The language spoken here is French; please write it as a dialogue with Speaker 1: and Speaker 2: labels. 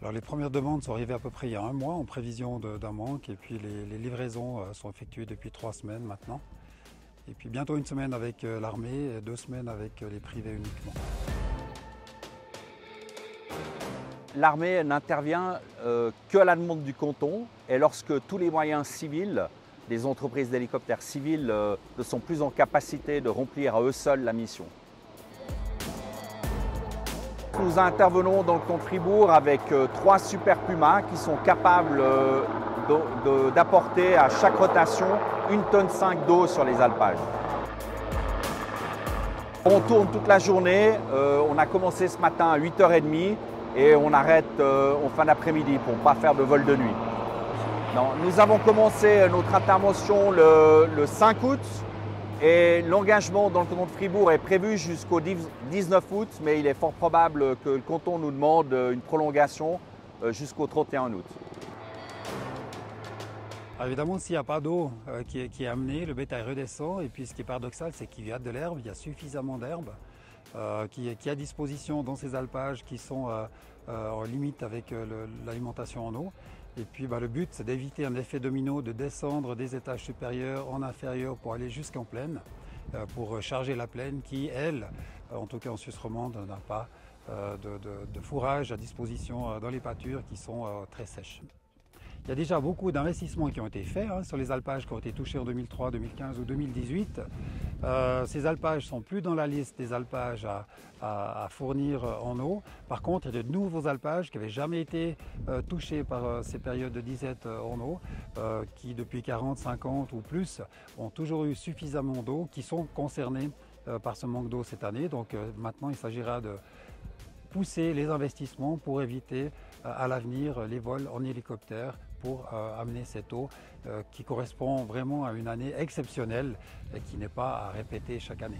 Speaker 1: Alors les premières demandes sont arrivées à peu près il y a un mois en prévision d'un manque et puis les livraisons sont effectuées depuis 3 semaines maintenant. Et puis bientôt une semaine avec l'armée et 2 semaines avec les privés uniquement.
Speaker 2: L'armée n'intervient que à la demande du canton et lorsque tous les moyens civils, des entreprises d'hélicoptères civils ne sont plus en capacité de remplir à eux seuls la mission. Nous intervenons dans le canton de Fribourg avec 3 Super Puma qui sont capables d'apporter à chaque rotation 1,5 tonne d'eau sur les alpages. On tourne toute la journée, on a commencé ce matin à 8h30 et on arrête en fin d'après-midi pour ne pas faire de vol de nuit. Non, nous avons commencé notre intervention le 5 août et l'engagement dans le canton de Fribourg est prévu jusqu'au 19 août, mais il est fort probable que le canton nous demande une prolongation jusqu'au 31 août.
Speaker 1: Alors évidemment, s'il n'y a pas d'eau qui est amenée, le bétail redescend et puis ce qui est paradoxal, c'est qu'il y a de l'herbe, il y a suffisamment d'herbe qui est à disposition dans ces alpages qui sont en limite avec l'alimentation en eau. Et puis le but, c'est d'éviter un effet domino, de descendre des étages supérieurs en inférieur pour aller jusqu'en plaine, pour charger la plaine qui, elle, en tout cas en Suisse romande, n'a pas de fourrage à disposition dans les pâtures qui sont très sèches. Il y a déjà beaucoup d'investissements qui ont été faits sur les alpages qui ont été touchés en 2003, 2015 ou 2018. Ces alpages ne sont plus dans la liste des alpages à fournir en eau. Par contre, il y a de nouveaux alpages qui n'avaient jamais été touchés par ces périodes de disette en eau, qui depuis 40, 50 ou plus ont toujours eu suffisamment d'eau, qui sont concernés par ce manque d'eau cette année. Donc maintenant, il s'agira de pousser les investissements pour éviter à l'avenir les vols en hélicoptère pour amener cette eau qui correspond vraiment à une année exceptionnelle et qui n'est pas à répéter chaque année.